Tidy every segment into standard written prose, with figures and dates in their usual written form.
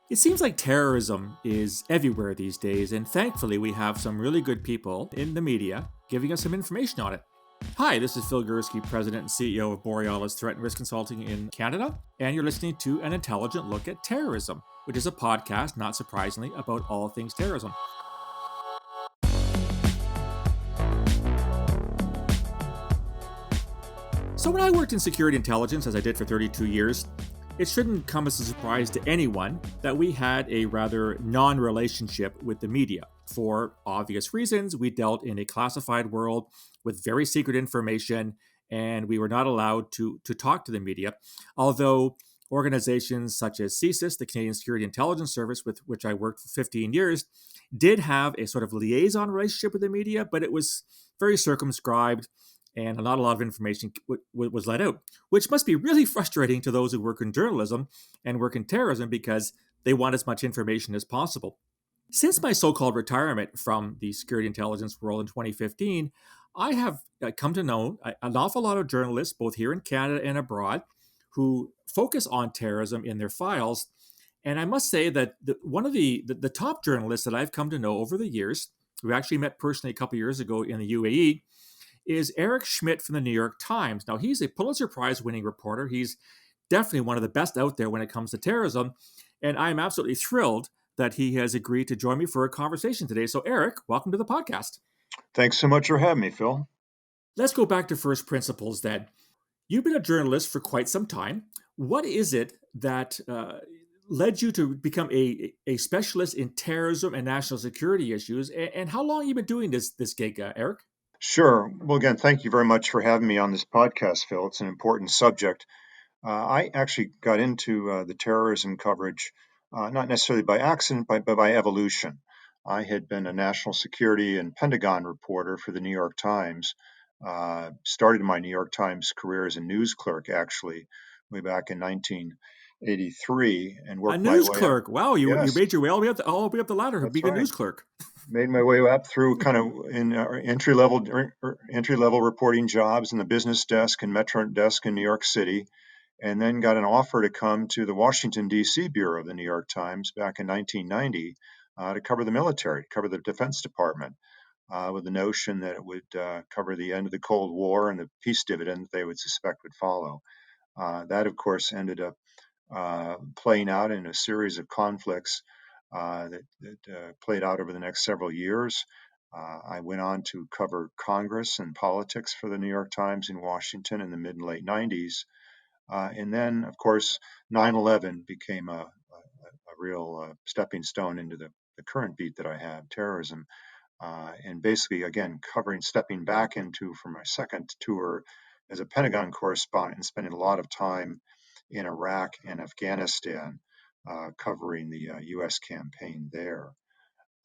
It seems like terrorism is everywhere these days, and thankfully, we have some really good people in the media giving us some information on it. Hi, this is Phil Gurski, President and CEO of Borealis Threat and Risk Consulting in Canada, and you're listening to An Intelligent Look at Terrorism, which is a podcast, not surprisingly, about all things terrorism. So, when I worked in security intelligence, as I did for 32 years, it shouldn't come as a surprise to anyone that we had a rather non relationship with the media. For obvious reasons, we dealt in a classified world with very secret information, and we were not allowed to talk to the media. Although organizations such as CSIS, the Canadian Security Intelligence Service, with which I worked for 15 years, did have a sort of liaison relationship with the media, but it was very circumscribed and not a lot of information was let out, which must be really frustrating to those who work in journalism and work in terrorism because they want as much information as possible. Since my so called retirement from the security intelligence world in 2015, I have come to know an awful lot of journalists, both here in Canada and abroad, who focus on terrorism in their files. And I must say that one of the top journalists that I've come to know over the years, who actually met personally a couple years ago in the UAE, is Eric Schmitt from the New York Times. Now, he's a Pulitzer Prize winning reporter. He's definitely one of the best out there when it comes to terrorism. And I'm absolutely thrilled that he has agreed to join me for a conversation today. So, Eric, welcome to the podcast. Thanks so much for having me, Phil. Let's go back to first principles then. You've been a journalist for quite some time. What is it that led you to become a specialist in terrorism and national security issues? And how long have you been doing this gig, Eric? Sure. Well, again, thank you very much for having me on this podcast, Phil. It's an important subject. I actually got into the terrorism coverage not necessarily by accident, but by evolution. I had been a national security and Pentagon reporter for the New York Times. Started my New York Times career as a news clerk, actually, way back in 1983, and A worked my news way up. clerk. Wow, you Yes, made your way all the way up the ladder, that's being a right. news clerk. Made my way up through kind of in entry level reporting jobs in the business desk and metro desk in New York City, and then got an offer to come to the Washington D.C. bureau of the New York Times back in 1990 to cover the military, to cover the Defense Department, with the notion that it would cover the end of the Cold War and the peace dividend they would suspect would follow. That, of course, ended up playing out in a series of conflicts that played out over the next several years. I went on to cover Congress and politics for the New York Times in Washington in the mid and late 90s. And then, of course, 9/11 became a real stepping stone into the current beat that I have, terrorism. And basically, again, stepping back into from my second tour as a Pentagon correspondent and spending a lot of time in Iraq and Afghanistan covering the U.S. campaign there.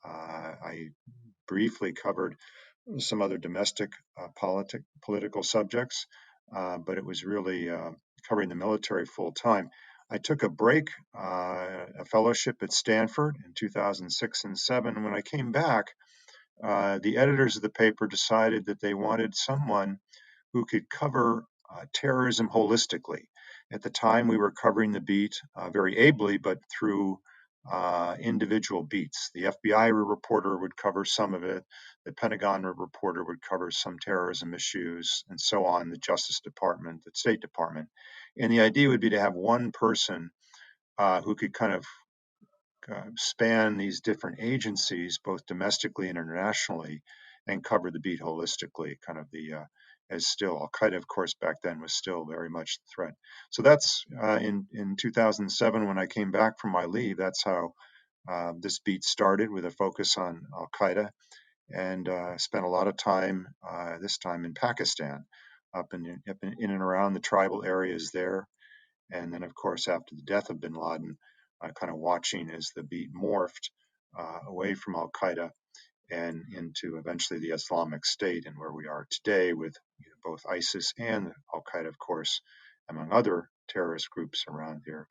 I briefly covered some other domestic political subjects, but it was really covering the military full time. I took a break, a fellowship at Stanford in 2006 and 7. And when I came back, the editors of the paper decided that they wanted someone who could cover terrorism holistically. At the time, we were covering the beat very ably, but through individual beats. The FBI reporter would cover some of it, the Pentagon reporter would cover some terrorism issues, and so on, the Justice Department, the State Department. And the idea would be to have one person who could kind of span these different agencies, both domestically and internationally, and cover the beat holistically. Kind of as still Al Qaeda, of course, back then was still very much the threat. So that's in 2007 when I came back from my leave. That's how this beat started, with a focus on Al Qaeda, and spent a lot of time this time in Pakistan, up in and around the tribal areas there. And then, of course, after the death of bin Laden, kind of watching as the beat morphed away from Al Qaeda and into eventually the Islamic State, and where we are today with both ISIS and Al Qaeda, of course, among other terrorist groups around here.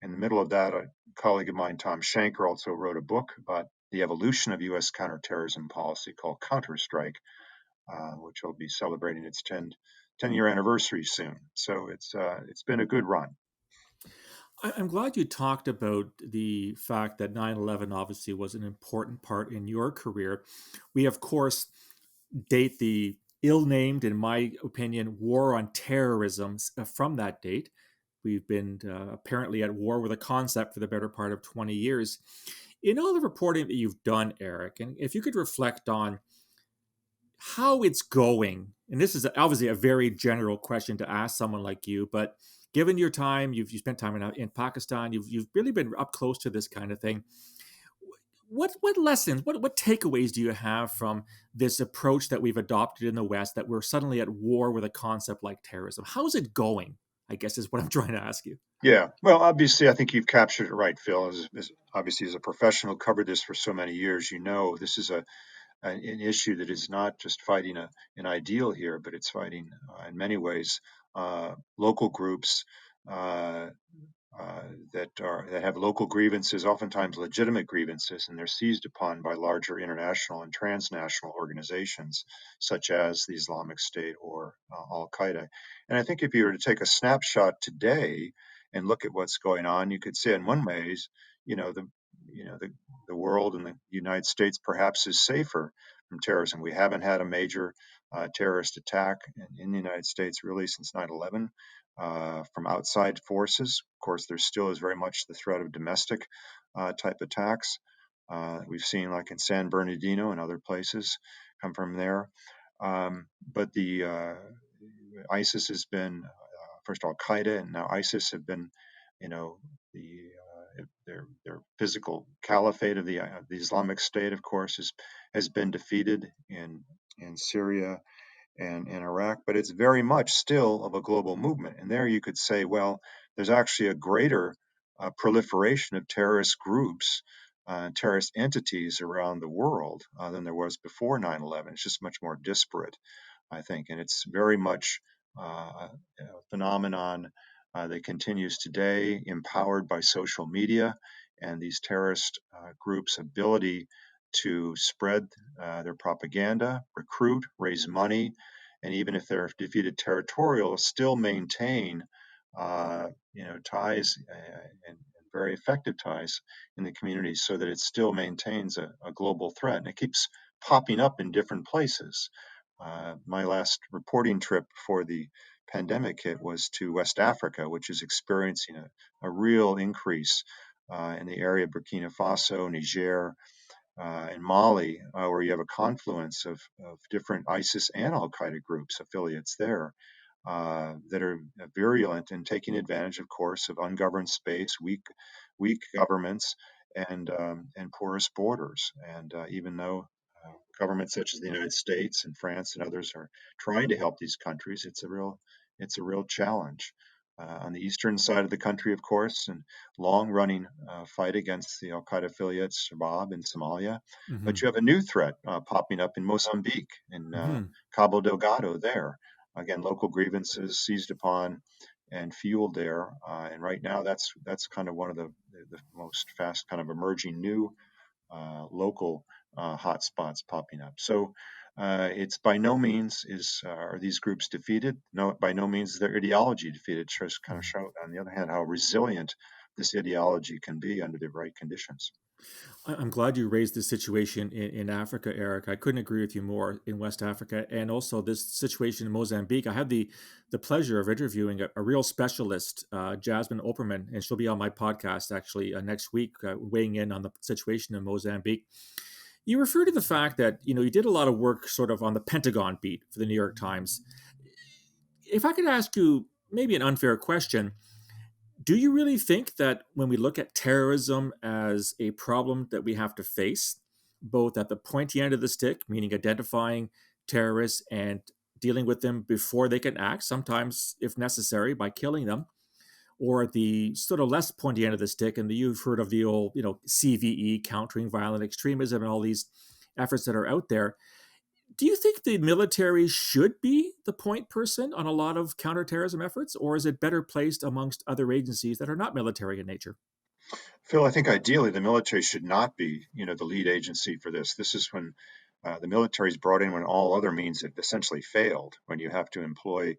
In the middle of that, a colleague of mine, Thom Shanker, also wrote a book about the evolution of U.S. counterterrorism policy called Counterstrike, which will be celebrating its 10-year anniversary soon. So it's been a good run. I'm glad you talked about the fact that 9/11 obviously was an important part in your career. We, of course, date the ill named, in my opinion, war on terrorism from that date. We've been apparently at war with a concept for the better part of 20 years. In all the reporting that you've done, Eric, and if you could reflect on how it's going, and this is obviously a very general question to ask someone like you, but given your time, you spent time in Pakistan, you've really been up close to this kind of thing. What lessons, what takeaways do you have from this approach that we've adopted in the West, that we're suddenly at war with a concept like terrorism? How's it going? I guess is what I'm trying to ask you. Yeah, well, obviously, I think you've captured it right, Phil. Obviously, as a professional, covered this for so many years. This is an issue that is not just fighting an ideal here, but it's fighting in many ways local groups uh, that have local grievances, oftentimes legitimate grievances, and they're seized upon by larger international and transnational organizations such as the Islamic State or Al Qaeda. And I think if you were to take a snapshot today and look at what's going on, you could say in one ways, you know, the you know the world and the United States perhaps is safer from terrorism. We haven't had a major terrorist attack in the United States really since 9/11 from outside forces. Of course, there still is very much the threat of domestic type attacks. We've seen, like in San Bernardino and other places, come from there. But the ISIS has been, first Al Qaeda and now ISIS have been, the their physical caliphate of the Islamic State, of course, has been defeated in Syria and in Iraq, but it's very much still of a global movement. And there you could say, well, there's actually a greater proliferation of terrorist groups, terrorist entities around the world than there was before 9/11. It's just much more disparate, I think, and it's very much a phenomenon that continues today, empowered by social media and these terrorist groups' ability to spread their propaganda, recruit, raise money, and even if they're defeated territorial, still maintain ties and very effective ties in the community, so that it still maintains a global threat, and it keeps popping up in different places. My last reporting trip before the pandemic hit was to West Africa, which is experiencing a real increase in the area of Burkina Faso, Niger, and Mali, where you have a confluence of different ISIS and Al Qaeda groups, affiliates there, that are virulent and taking advantage, of course, of ungoverned space, weak governments, and porous borders. And even though governments such as the United States and France and others are trying to help these countries, it's a real challenge. On the eastern side of the country, of course, and long-running fight against the Al Qaeda affiliates, Shabab in Somalia. Mm-hmm. But you have a new threat popping up in Mozambique, in Mm-hmm. Cabo Delgado. There, again, local grievances seized upon and fueled there. And right now, that's kind of one of the most fast, kind of emerging new local hotspots popping up. So it's by no means are these groups defeated. No, by no means is their ideology defeated. It just kind of show, on the other hand, how resilient this ideology can be under the right conditions. I'm glad you raised this situation in Africa, Eric. I couldn't agree with you more, in West Africa, and also this situation in Mozambique. I had the pleasure of interviewing a real specialist, Jasmine Opperman, and she'll be on my podcast actually next week, weighing in on the situation in Mozambique. You refer to the fact that you did a lot of work sort of on the Pentagon beat for the New York Times. If I could ask you maybe an unfair question, do you really think that when we look at terrorism as a problem that we have to face, both at the pointy end of the stick, meaning identifying terrorists and dealing with them before they can act, sometimes, if necessary, by killing them, or at the sort of less pointy end of the stick, and you've heard of the old, CVE, countering violent extremism, and all these efforts that are out there. Do you think the military should be the point person on a lot of counterterrorism efforts, or is it better placed amongst other agencies that are not military in nature? Phil, I think ideally the military should not be, the lead agency for this. This is when the military is brought in when all other means have essentially failed. When you have to employ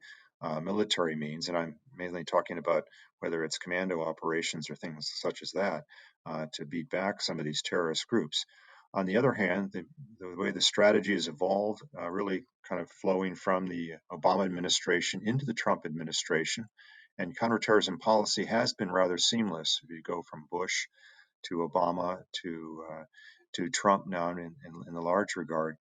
military means, and I'm mainly talking about whether it's commando operations or things such as that, to beat back some of these terrorist groups. On the other hand, the way the strategy has evolved, really kind of flowing from the Obama administration into the Trump administration, and counterterrorism policy has been rather seamless. If you go from Bush to Obama to Trump now in the large regard.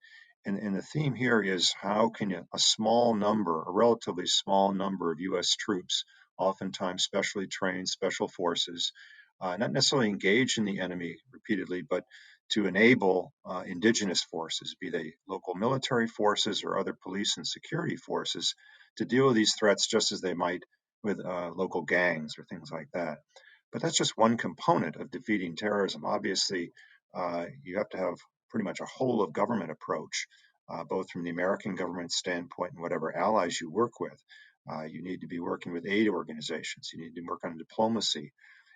And the theme here is how can a small number, a relatively small number of U.S. troops, oftentimes specially trained special forces, not necessarily engage in the enemy repeatedly, but to enable indigenous forces, be they local military forces or other police and security forces, to deal with these threats just as they might with local gangs or things like that. But that's just one component of defeating terrorism. Obviously, you have to have pretty much a whole of government approach, both from the American government standpoint and whatever allies you work with. You need to be working with aid organizations. You need to work on diplomacy.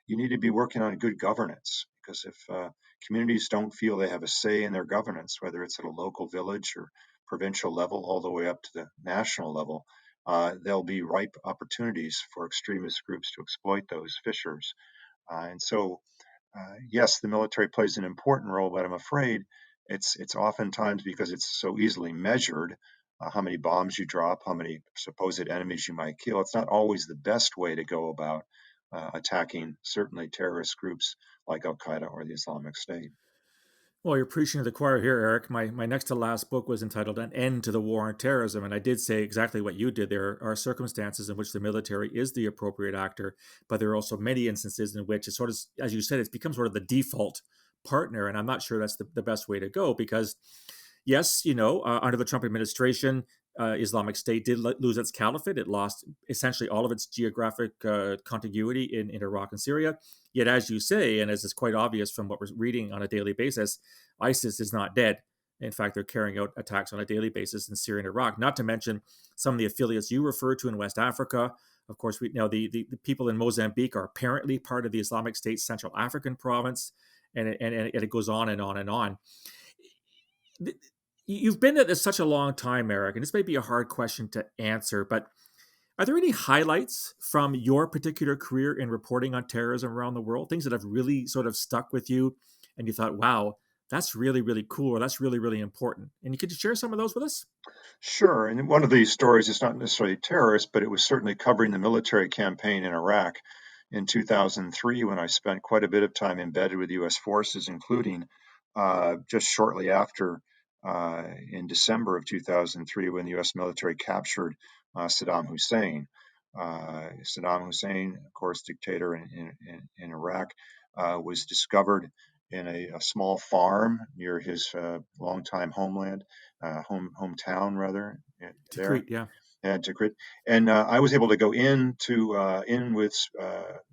You need to be working on good governance, because if communities don't feel they have a say in their governance, whether it's at a local village or provincial level all the way up to the national level, there'll be ripe opportunities for extremist groups to exploit those fissures. And so, yes, the military plays an important role, but I'm afraid it's oftentimes because it's so easily measured, how many bombs you drop, how many supposed enemies you might kill. It's not always the best way to go about attacking certainly terrorist groups like Al Qaeda or the Islamic State. Well, you're preaching to the choir here, Eric. My next to last book was entitled An End to the War on Terrorism. And I did say exactly what you did. There are circumstances in which the military is the appropriate actor, but there are also many instances in which it's sort of, as you said, it's become sort of the default partner. And I'm not sure that's the best way to go because, yes, under the Trump administration, Islamic State did lose its caliphate. It lost essentially all of its geographic contiguity in Iraq and Syria. Yet, as you say, and as is quite obvious from what we're reading on a daily basis, ISIS is not dead. In fact, they're carrying out attacks on a daily basis in Syria and Iraq, not to mention some of the affiliates you referred to in West Africa. Of course, we know the people in Mozambique are apparently part of the Islamic State Central African province, and it goes on and on and on. You've been at this such a long time, Eric, and this may be a hard question to answer, but are there any highlights from your particular career in reporting on terrorism around the world? Things that have really sort of stuck with you and you thought, wow, that's really, really cool, or that's really, really important. And you could share some of those with us? Sure. And one of these stories is not necessarily terrorist, but it was certainly covering the military campaign in Iraq in 2003, when I spent quite a bit of time embedded with U.S. forces, including just shortly after, in December of 2003, when the U.S. military captured Saddam Hussein. Saddam Hussein, of course, dictator in Iraq, was discovered in a small farm near his longtime homeland, hometown rather, there, Tikrit, yeah. and Tikrit. And I was able to go in with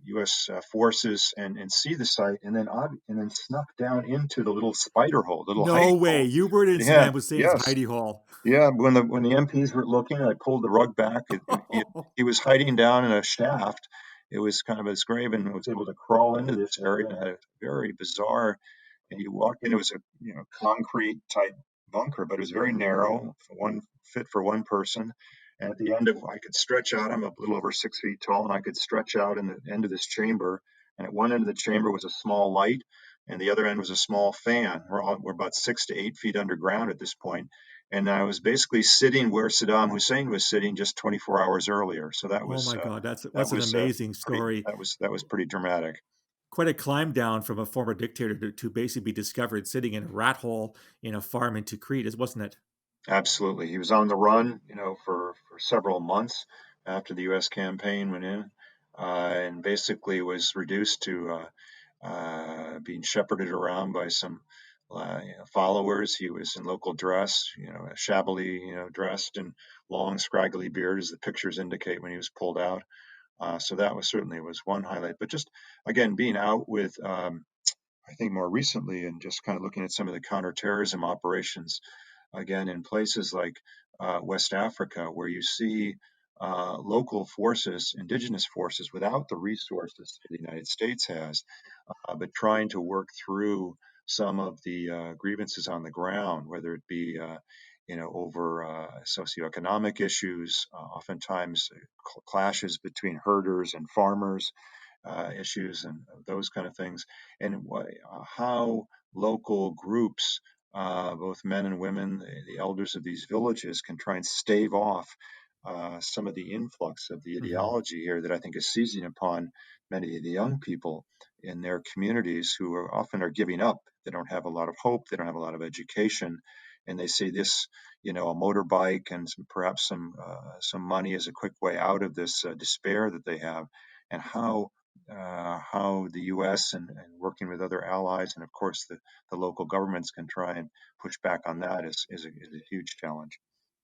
U.S. forces and see the site, and then snuck down into the little spider hole, little No hiding way. hole. You were in Yeah, Saddam Hussein's yes, hidey hole. yeah. When the MPs were looking, I pulled the rug back. He was hiding down in a shaft. It was kind of his grave, and was able to crawl into this area and had a very bizarre. And you walked in, it was a concrete type bunker, but it was very narrow, one fit for one person. And at the end of, I could stretch out. I'm a little over 6 feet tall, and I could stretch out in the end of this chamber. And at one end of the chamber was a small light, and the other end was a small fan. We're about 6 to 8 feet underground at this point, and I was basically sitting where Saddam Hussein was sitting just 24 hours earlier. So that Oh was my God, that that's an was amazing pretty. story. That was pretty dramatic. Quite a climb down from a former dictator to basically be discovered sitting in a rat hole in a farm in Tikrit, wasn't it? Absolutely. He was on the run, for several months after the U.S. campaign went in, and basically was reduced to being shepherded around by some followers. He was in local dress, shabbily, dressed, and long, scraggly beard, as the pictures indicate when he was pulled out. So that was one highlight. But just again, being out with, I think more recently, and just kind of looking at some of the counterterrorism operations again in places like West Africa, where you see local forces, indigenous forces, without the resources that the United States has, but trying to work through some of the grievances on the ground, whether it be over socioeconomic issues, oftentimes clashes between herders and farmers, issues and those kind of things, and how local groups, both men and women, the elders of these villages, can try and stave off some of the influx of the Hmm. ideology here that I think is seizing upon many of the young people in their communities who are often giving up. They don't have a lot of hope. They don't have a lot of education, and they see this, a motorbike and perhaps some money as a quick way out of this despair that they have, and how the U.S. and working with other allies and of course the local governments can try and push back on that is a huge challenge.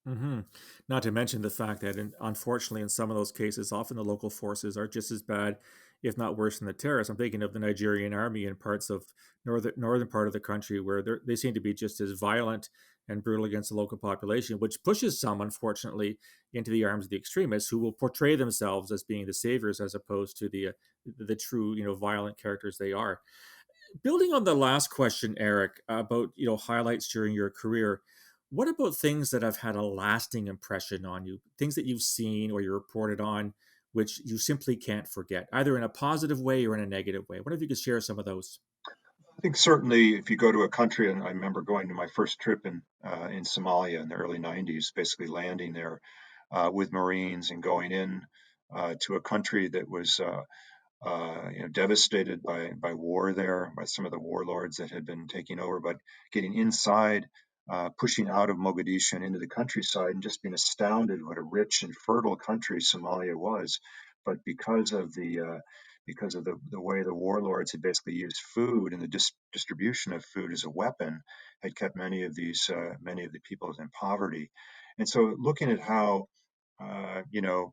Hmm. Not to mention the fact that, unfortunately, in some of those cases, often the local forces are just as bad, if not worse, than the terrorists. I'm thinking of the Nigerian army in parts of northern part of the country where they seem to be just as violent and brutal against the local population, which pushes some, unfortunately, into the arms of the extremists who will portray themselves as being the saviors as opposed to the true, violent characters they are. Building on the last question, Eric, about highlights during your career, what about things that have had a lasting impression on you? Things that you've seen or you reported on, which you simply can't forget, either in a positive way or in a negative way. What if you could share some of those? I think certainly if you go to a country, and I remember going to my first trip in Somalia in the early '90s, basically landing there with Marines and going in to a country that was devastated by war there, by some of the warlords that had been taking over, but getting inside, pushing out of Mogadishu and into the countryside, and just being astounded what a rich and fertile country Somalia was. But because of the way the warlords had basically used food and the distribution of food as a weapon, had kept many of the peoples in poverty. And so, looking at how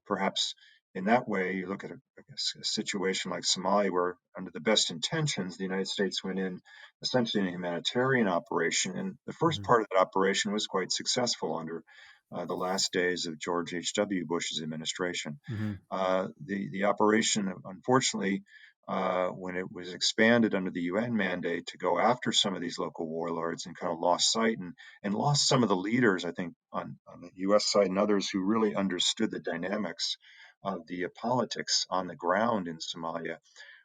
perhaps in that way, you look at a situation like Somalia, where under the best intentions, the United States went in essentially in a humanitarian operation. And the first Hmm. part of that operation was quite successful under the last days of George H.W. Bush's administration. Hmm. The operation, unfortunately, when it was expanded under the UN mandate to go after some of these local warlords, and kind of lost sight and lost some of the leaders, I think, on the U.S. side and others who really understood the dynamics of the politics on the ground in Somalia.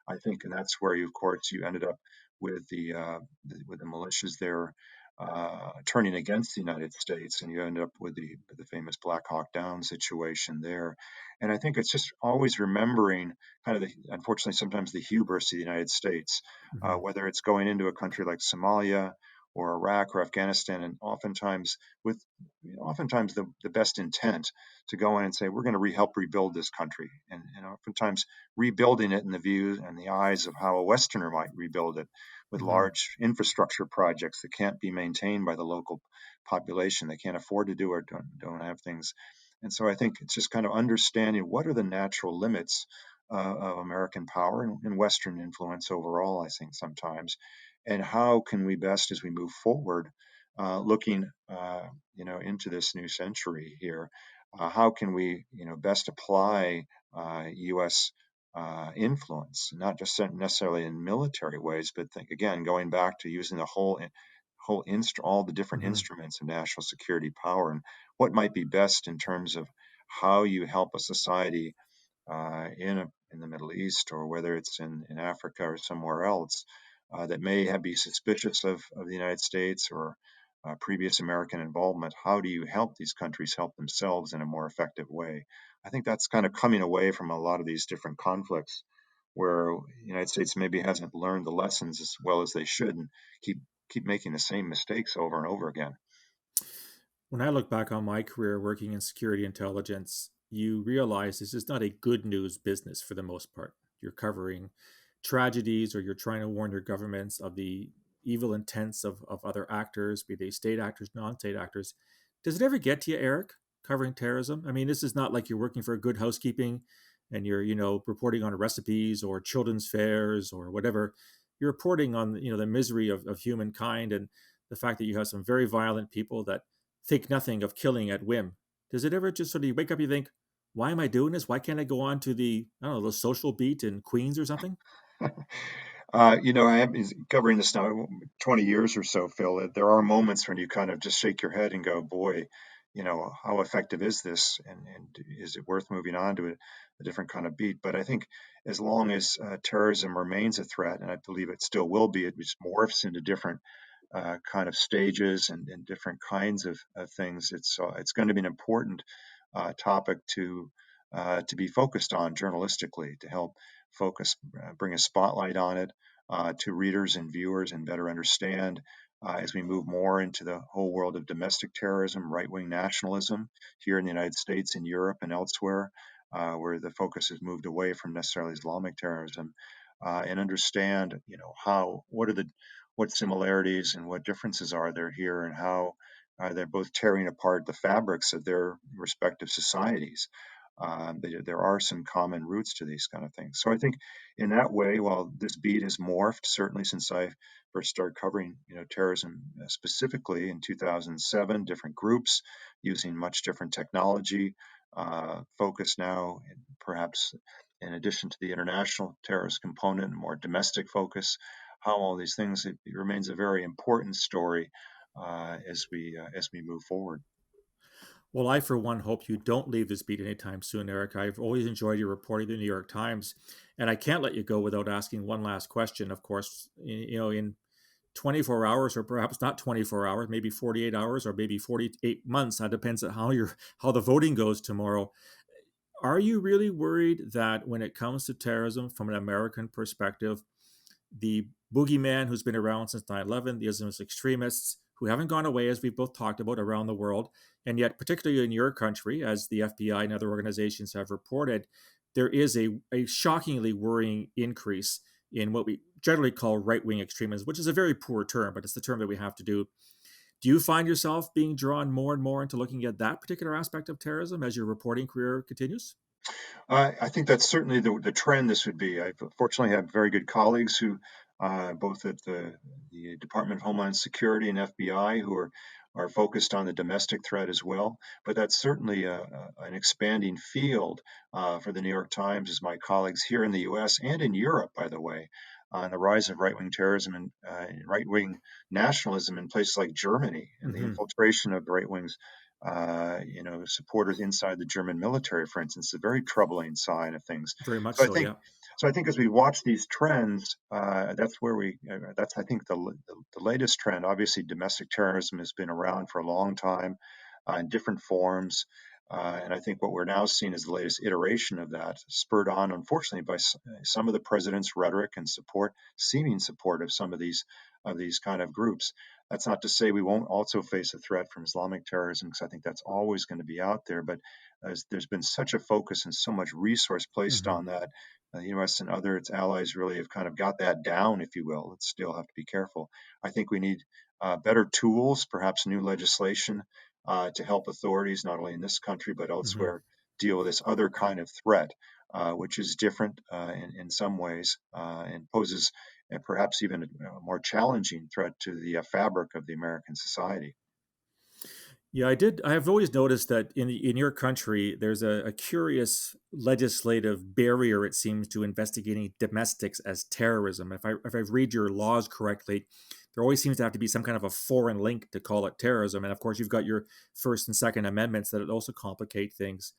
I think, and that's where of course, you ended up with the militias there turning against the United States, and you ended up with the famous Black Hawk Down situation there. And I think it's just always remembering kind of unfortunately, sometimes the hubris of the United States, Hmm. whether it's going into a country like Somalia or Iraq or Afghanistan, and oftentimes the best intent to go in and say, we're going to help rebuild this country. And oftentimes rebuilding it in the view and the eyes of how a Westerner might rebuild it, with Hmm. large infrastructure projects that can't be maintained by the local population. They can't afford to do or don't have things. And so I think it's just kind of understanding what are the natural limits of American power and Western influence overall, I think sometimes, and how can we best, as we move forward, looking into this new century here, how can we best apply U.S. Influence, not just necessarily in military ways, but think again going back to using the all the different Hmm. instruments of national security power, and what might be best in terms of how you help a society in the Middle East, or whether it's in Africa or somewhere else, that may be suspicious of the United States or previous American involvement. How do you help these countries help themselves in a more effective way? I think that's kind of coming away from a lot of these different conflicts, where the United States maybe hasn't learned the lessons as well as they should, and keep making the same mistakes over and over again. When I look back on my career working in security intelligence, you realize this is not a good news business for the most part. You're covering tragedies or you're trying to warn your governments of the evil intents of other actors, be they state actors, non state actors. Does it ever get to you, Eric, covering terrorism? I mean, this is not like you're working for good housekeeping and you're, reporting on recipes or children's fairs or whatever. You're reporting on, the misery of humankind and the fact that you have some very violent people that think nothing of killing at whim. Does it ever just sort of you wake up, you think, why am I doing this? Why can't I go on to the, I don't know, the social beat in Queens or something? I have been covering this now 20 years or so, Phil. There are moments when you kind of just shake your head and go, boy, how effective is this? And is it worth moving on to a different kind of beat? But I think as long as terrorism remains a threat, and I believe it still will be, it just morphs into different kind of stages and different kinds of things. It's going to be an important topic to be focused on journalistically to help focus, bring a spotlight on it to readers and viewers and better understand as we move more into the whole world of domestic terrorism, right-wing nationalism here in the United States, in Europe, and elsewhere, where the focus has moved away from necessarily Islamic terrorism, and understand, what similarities and what differences are there here, and how they're both tearing apart the fabrics of their respective societies. There are some common roots to these kind of things. So I think in that way, while this beat has morphed, certainly since I first started covering, terrorism specifically in 2007, different groups using much different technology, focus now, perhaps in addition to the international terrorist component, more domestic focus, how all these things, it remains a very important story as we move forward. Well, I, for one, hope you don't leave this beat anytime soon, Eric. I've always enjoyed your reporting in the New York Times, and I can't let you go without asking one last question. Of course, in 24 hours, or perhaps not 24 hours, maybe 48 hours, or maybe 48 months. That depends on how the voting goes tomorrow. Are you really worried that when it comes to terrorism, from an American perspective, the boogeyman who's been around since 9/11, the Islamist extremists who haven't gone away, as we've both talked about, around the world, and yet, particularly in your country, as the FBI and other organizations have reported, there is a shockingly worrying increase in what we generally call right wing extremism, which is a very poor term, but it's the term that we have to do. Do you find yourself being drawn more and more into looking at that particular aspect of terrorism as your reporting career continues? I think that's certainly the trend this would be. I fortunately have very good colleagues who, both at the Department of Homeland Security and FBI, who are focused on the domestic threat as well. But that's certainly an expanding field for the New York Times, as my colleagues here in the U.S. and in Europe, by the way, on the rise of right-wing terrorism and right-wing nationalism in places like Germany and the Hmm. infiltration of right wings supporters inside the German military, for instance, a very troubling sign of things. Very much So I so, think, yeah. so I think as we watch these trends, that's I think the latest trend. Obviously, domestic terrorism has been around for a long time in different forms. And I think what we're now seeing is the latest iteration of that, spurred on, unfortunately, by some of the president's rhetoric and support, seeming support of these kind of groups. That's not to say we won't also face a threat from Islamic terrorism, because I think that's always going to be out there. But as there's been such a focus and so much resource placed Hmm. on that, the U.S. and other its allies really have kind of got that down, if you will. Let's still have to be careful. I think we need better tools, perhaps new legislation to help authorities, not only in this country but Hmm. elsewhere, deal with this other kind of threat, which is different in some ways and poses perhaps even a more challenging threat to the fabric of the American society. Yeah, I did. I have always noticed that in your country, there's a curious legislative barrier, it seems, to investigating domestics as terrorism. If I read your laws correctly, there always seems to have to be some kind of a foreign link to call it terrorism. And of course, you've got your First and Second Amendments that also complicate things.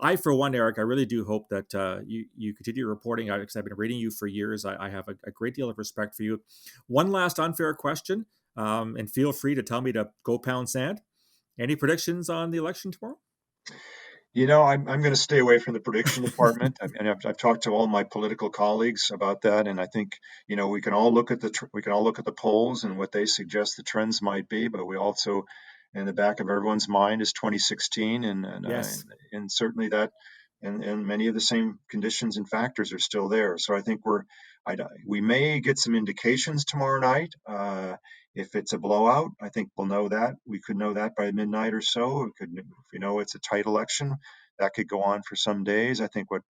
I, for one, Eric, I really do hope that you continue reporting, because I've been reading you for years. I have a great deal of respect for you. One last unfair question, and feel free to tell me to go pound sand. Any predictions on the election tomorrow? I'm going to stay away from the prediction department. And I've talked to all my political colleagues about that, and I think we can all look at the polls and what they suggest the trends might be, but we also, in the back of everyone's mind, is 2016, Yes. and certainly that, and many of the same conditions and factors are still there. So I think we may get some indications tomorrow night. If it's a blowout, I think we'll know that. We could know that by midnight or so. If we know it's a tight election, that could go on for some days. I think what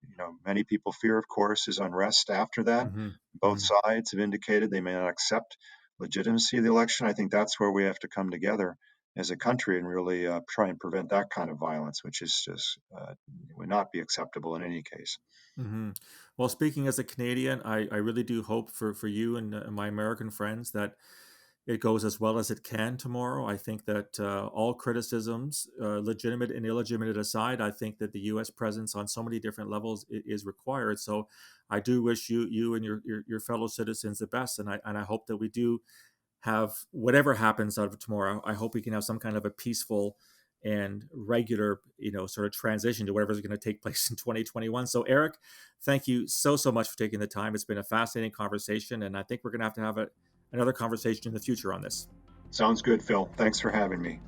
many people fear, of course, is unrest after that. Hmm. Both Hmm. sides have indicated they may not accept legitimacy of the election. I think that's where we have to come together as a country and really try and prevent that kind of violence, which is just would not be acceptable in any case. Mm-hmm. Well, speaking as a Canadian, I really do hope for you and my American friends that it goes as well as it can tomorrow. I think that all criticisms, legitimate and illegitimate aside, I think that the U.S. presence on so many different levels is required. So I do wish you and your fellow citizens the best, and I hope that we do have whatever happens out of tomorrow. I hope we can have some kind of a peaceful and regular, sort of transition to whatever's going to take place in 2021. So, Eric, thank you so much for taking the time. It's been a fascinating conversation, and I think we're going to have another conversation in the future on this. Sounds good, Phil. Thanks for having me.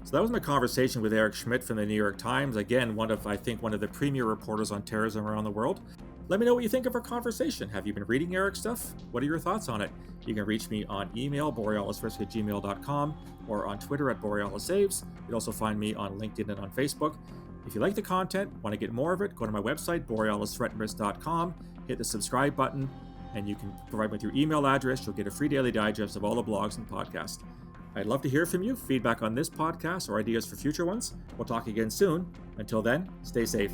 So that was my conversation with Eric Schmitt from the New York Times. Again, one of the premier reporters on terrorism around the world. Let me know what you think of our conversation. Have you been reading Eric's stuff? What are your thoughts on it? You can reach me on email, borealisrisk@gmail.com, or on Twitter @BorealisSaves. You can also find me on LinkedIn and on Facebook. If you like the content, want to get more of it, go to my website, borealisthreatandrisk.com, hit the subscribe button, and you can provide me with your email address. You'll get a free daily digest of all the blogs and podcasts. I'd love to hear from you, feedback on this podcast or ideas for future ones. We'll talk again soon. Until then, stay safe.